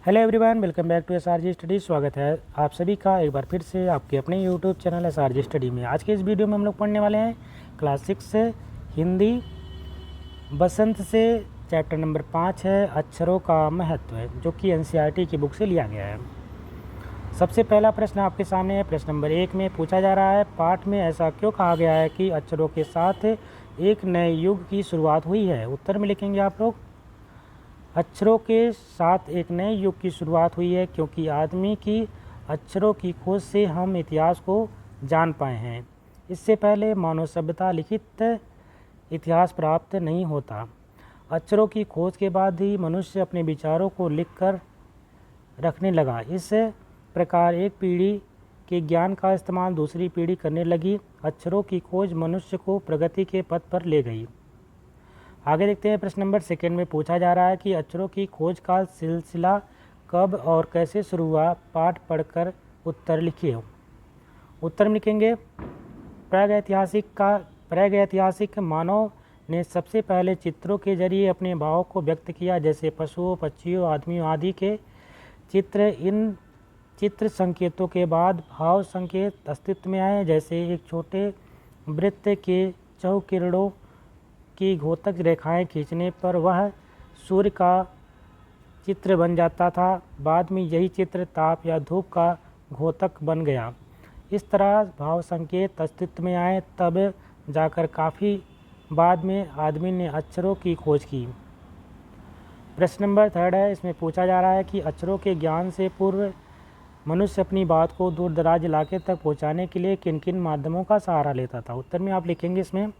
Hello everyone, welcome back to SRG study. स्वागत है आप सभी का एक बार फिर से आपके अपने यूट्यूब चैनल एसआरजी स्टडी में। आज के इस वीडियो में हम लोग पढ़ने वाले हैं क्लास 6 से हिंदी बसंत से चैप्टर नंबर 5 है अक्षरों का महत्व, जो कि एनसीईआरटी की बुक से लिया गया है। सबसे पहला प्रश्न आपके सामने है। प्रश्न नंबर 1 में पूछा जा रहा है, पाठ में ऐसा क्यों कहा गया है कि अक्षरों के साथ एक नए युग की शुरुआत हुई है। उत्तर में लिखेंगे आप लोग, अक्षरों के साथ एक नए युग की शुरुआत हुई है क्योंकि आदमी की अक्षरों की खोज से हम इतिहास को जान पाए हैं। इससे पहले मानव सभ्यता लिखित इतिहास प्राप्त नहीं होता। अक्षरों की खोज के बाद ही मनुष्य अपने विचारों को लिखकर रखने लगा। इस प्रकार एक पीढ़ी के ज्ञान का इस्तेमाल दूसरी पीढ़ी करने लगी। अक्षरों की खोज मनुष्य को प्रगति के पथ पर ले गई। आगे देखते हैं। प्रश्न नंबर 2 में पूछा जा रहा है कि अक्षरों की खोज का सिलसिला कब और कैसे शुरू हुआ। पाठ पढ़कर उत्तर लिखिए। उत्तर में लिखेंगे, प्रागैतिहासिक मानव ने सबसे पहले चित्रों के जरिए अपने भावों को व्यक्त किया, जैसे पशुओं, पक्षियों, आदमियों आदि के चित्र। इन चित्र संकेतों के बाद भाव संकेत अस्तित्व में आए, जैसे एक छोटे वृत्त के चहुकिरणों की घोतक रेखाएं खींचने पर वह सूर्य का चित्र बन जाता था। बाद में यही चित्र ताप या धूप का घोतक बन गया। इस तरह भाव संकेत अस्तित्व में आए, तब जाकर काफ़ी बाद में आदमी ने अक्षरों की खोज की। प्रश्न नंबर 3 है। इसमें पूछा जा रहा है कि अक्षरों के ज्ञान से पूर्व मनुष्य अपनी बात को दूर दराज इलाके तक पहुंचाने के लिए किन किन माध्यमों का सहारा लेता था। उत्तर में आप लिखेंगे, इसमें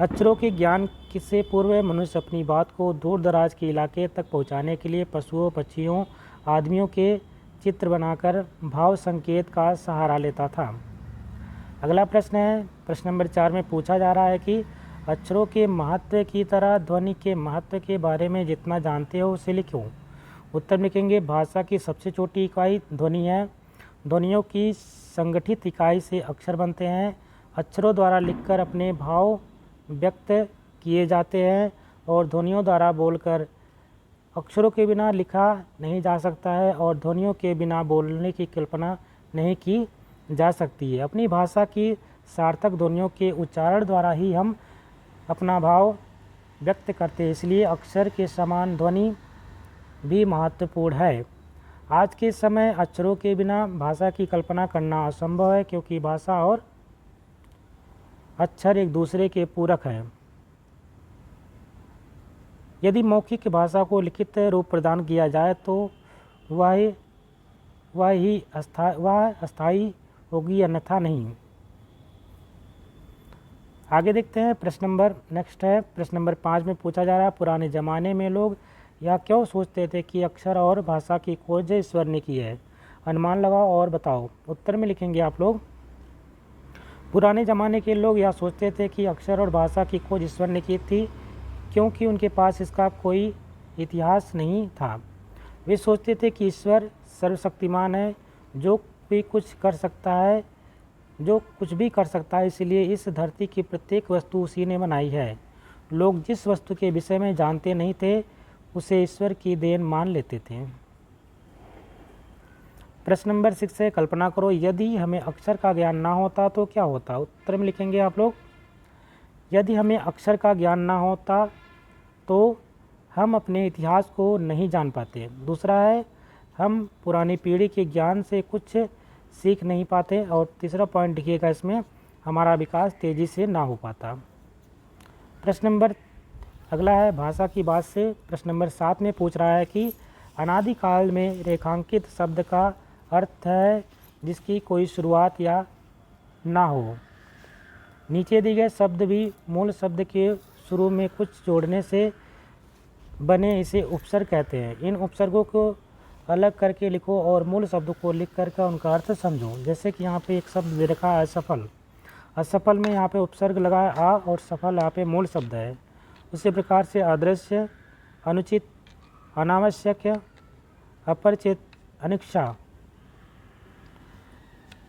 अक्षरों के ज्ञान से पूर्व मनुष्य अपनी बात को दूर दराज के इलाके तक पहुंचाने के लिए पशुओं, पक्षियों, आदमियों के चित्र बनाकर भाव संकेत का सहारा लेता था। अगला प्रश्न है। प्रश्न नंबर 4 में पूछा जा रहा है कि अक्षरों के महत्व की तरह ध्वनि के महत्व के बारे में जितना जानते हो उसे लिखो। उत्तर में लिखेंगे, भाषा की सबसे छोटी इकाई ध्वनि है। ध्वनियों की संगठित इकाई से अक्षर बनते हैं। अक्षरों द्वारा लिखकर अपने भाव व्यक्त किए जाते हैं और ध्वनियों द्वारा बोलकर। अक्षरों के बिना लिखा नहीं जा सकता है और ध्वनियों के बिना बोलने की कल्पना नहीं की जा सकती है। अपनी भाषा की सार्थक ध्वनियों के उच्चारण द्वारा ही हम अपना भाव व्यक्त करते हैं, इसलिए अक्षर के समान ध्वनि भी महत्वपूर्ण है। आज के समय अक्षरों के बिना भाषा की कल्पना करना असंभव है, क्योंकि भाषा और अक्षर एक दूसरे के पूरक हैं। यदि मौखिक भाषा को लिखित रूप प्रदान किया जाए तो वह अस्थायी होगी, अन्यथा नहीं। आगे देखते हैं। प्रश्न नंबर नेक्स्ट है। प्रश्न नंबर 5 में पूछा जा रहा है, पुराने ज़माने में लोग यह क्यों सोचते थे कि अक्षर और भाषा की खोज ईश्वर ने की है। अनुमान लगाओ और बताओ। उत्तर में लिखेंगे आप लोग, पुराने ज़माने के लोग यह सोचते थे कि अक्षर और भाषा की खोज ईश्वर ने की थी, क्योंकि उनके पास इसका कोई इतिहास नहीं था। वे सोचते थे कि ईश्वर सर्वशक्तिमान है, जो भी कुछ कर सकता है, इसलिए इस धरती की प्रत्येक वस्तु उसी ने बनाई है। लोग जिस वस्तु के विषय में जानते नहीं थे उसे ईश्वर की देन मान लेते थे। प्रश्न नंबर 6 है, कल्पना करो यदि हमें अक्षर का ज्ञान ना होता तो क्या होता। उत्तर में लिखेंगे आप लोग, यदि हमें अक्षर का ज्ञान ना होता तो हम अपने इतिहास को नहीं जान पाते। दूसरा है, हम पुरानी पीढ़ी के ज्ञान से कुछ सीख नहीं पाते। और तीसरा पॉइंट लिखिएगा इसमें, हमारा विकास तेज़ी से ना हो पाता। प्रश्न नंबर अगला है भाषा की बात से। प्रश्न नंबर 7 में पूछ रहा है कि अनादिकाल में रेखांकित शब्द का अर्थ है जिसकी कोई शुरुआत या ना हो। नीचे दिए गए शब्द भी मूल शब्द के शुरू में कुछ जोड़ने से बने, इसे उपसर्ग कहते हैं। इन उपसर्गों को अलग करके लिखो और मूल शब्द को लिख करके उनका अर्थ समझो। जैसे कि यहाँ पे एक शब्द दे रखा है असफल। असफल में यहाँ पे उपसर्ग लगा है आ, और सफल यहाँ पे मूल शब्द है। उसी प्रकार से अदृश्य, अनुचित, अनावश्यक, अपरिचित, अनिच्छा।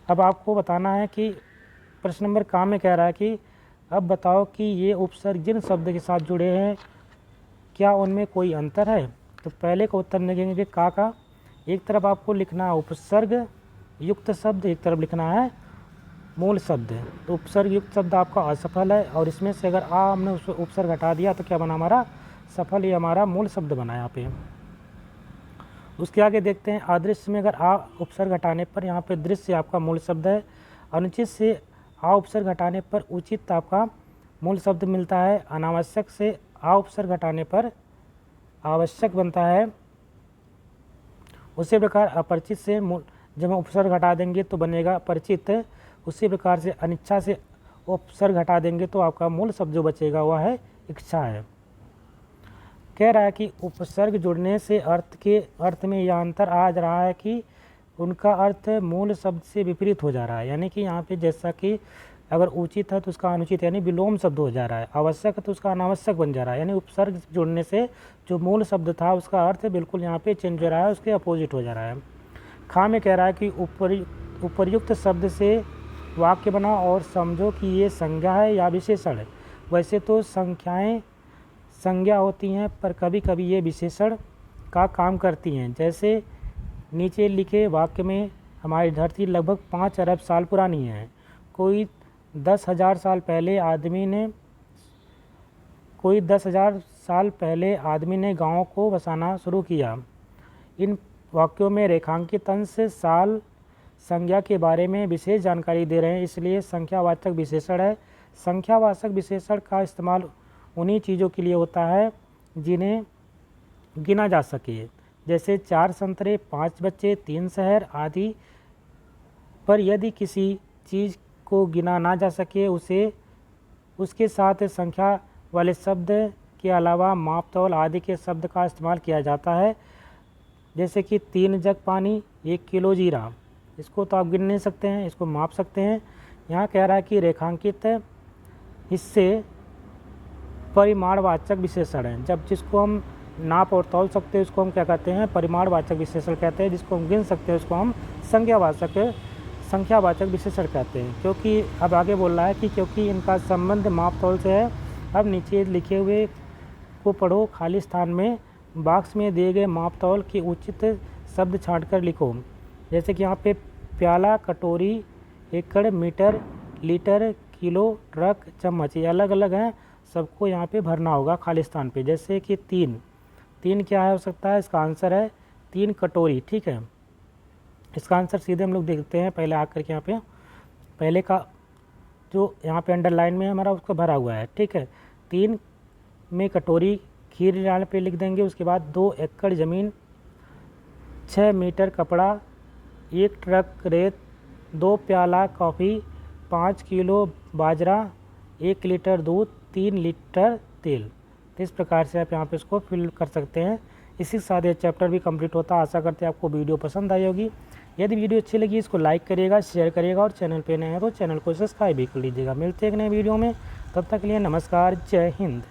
अब आपको बताना है कि प्रश्न नंबर का में कह रहा है कि अब बताओ कि ये उपसर्ग जिन शब्द के साथ जुड़े हैं क्या उनमें कोई अंतर है। तो पहले का उत्तर लिखेंगे का का। एक तरफ आपको लिखना है उपसर्ग युक्त शब्द, एक तरफ लिखना है मूल शब्द। तो उपसर्ग युक्त शब्द आपका असफल है, और इसमें से अगर आ हमने उस उपसर्ग हटा दिया तो क्या बना हमारा सफल, ये हमारा मूल शब्द बना यहाँ पे। उसके आगे देखते हैं अदृश्य में अगर आ उपसर्ग हटाने पर यहाँ पे दृश्य आपका मूल शब्द है। अनुचित से आ उपसर्ग हटाने पर उचित आपका मूल शब्द मिलता है। अनावश्यक से आ उपसर्ग हटाने पर आवश्यक बनता है। उसी प्रकार अपरिचित से जब हम उपसर्ग हटा देंगे तो बनेगा परिचित। उसी प्रकार से अनिच्छा से उपसर्ग हटा देंगे तो आपका मूल शब्द जो बचेगा वह है इच्छा है। कह रहा है कि उपसर्ग जुड़ने से अर्थ में यह अंतर आ रहा है कि उनका अर्थ मूल शब्द से विपरीत हो जा रहा है। यानी कि यहाँ पे जैसा कि अगर उचित है तो उसका अनुचित यानी विलोम शब्द हो जा रहा है, आवश्यक है तो उसका अनावश्यक बन जा रहा है। यानी उपसर्ग जुड़ने से जो मूल शब्द था उसका अर्थ बिल्कुल यहाँ पे चेंज हो रहा है, उसके अपोजिट हो जा रहा है। खा में कह रहा है कि उपर्युक्त शब्द से वाक्य बना और समझो कि ये संज्ञा है या विशेषण है। वैसे तो संख्याएं संज्ञा होती हैं, पर कभी कभी ये विशेषण का काम करती हैं। जैसे नीचे लिखे वाक्य में हमारी धरती लगभग 5 अरब साल पुरानी है। कोई 10,000 साल पहले आदमी ने गाँव को बसाना शुरू किया। इन वाक्यों में रेखांकित अंश साल संज्ञा के बारे में विशेष जानकारी दे रहे हैं, इसलिए संख्यावाचक विशेषण है। संख्यावाचक विशेषण का इस्तेमाल उन्हीं चीज़ों के लिए होता है जिन्हें गिना जा सके, जैसे 4 संतरे, 5 बच्चे, 3 शहर आदि। पर यदि किसी चीज़ को गिना ना जा सके उसे उसके साथ संख्या वाले शब्द के अलावा माप तौल आदि के शब्द का इस्तेमाल किया जाता है। जैसे कि 3 जग पानी, 1 किलो जीरा। इसको तो आप गिन नहीं सकते हैं, इसको माप सकते हैं। यहाँ कह रहा है कि रेखांकित हिस्से परिमाणवाचक विशेषण हैं। जब जिसको हम नाप और तौल सकते हैं उसको हम क्या कहते हैं परिमाणवाचक विशेषण कहते हैं। जिसको हम गिन सकते हैं उसको हम संख्यावाचक विशेषण कहते हैं। क्योंकि अब आगे बोल रहा है कि क्योंकि इनका संबंध माप तौल से है। अब नीचे लिखे हुए को पढ़ो, खाली स्थान में बॉक्स में दिए गए माप तौल के उचित शब्द छांटकर लिखो। जैसे कि यहाँ पे प्याला, कटोरी, एकड़, मीटर, लीटर, किलो, ट्रक, चम्मच, ये अलग अलग हैं, सबको यहाँ पे भरना होगा खाली स्थान पे। जैसे कि 3 क्या है हो सकता है, इसका आंसर है 3 कटोरी। ठीक है, इसका आंसर सीधे हम लोग देखते हैं। पहले आकर के यहाँ पे पहले का जो यहाँ पे अंडरलाइन में हमारा उसको भरा हुआ है। ठीक है, 3 में कटोरी खीर यहाँ पे लिख देंगे। उसके बाद 2 एकड़ ज़मीन, 6 मीटर कपड़ा, 1 ट्रक रेत, 2 प्याला कॉफ़ी, 5 किलो बाजरा, 1 लीटर दूध, 3 लीटर तेल। तो इस प्रकार से आप यहाँ पे इसको फिल कर सकते हैं। इसी के साथ ये चैप्टर भी कंप्लीट होता है। आशा करते हैं आपको वीडियो पसंद आई होगी। यदि वीडियो अच्छी लगी इसको लाइक करिएगा, शेयर करिएगा, और चैनल पे नए हैं तो चैनल को सब्सक्राइब भी कर लीजिएगा। मिलते हैं एक नए वीडियो में, तब तक के लिए नमस्कार, जय हिंद।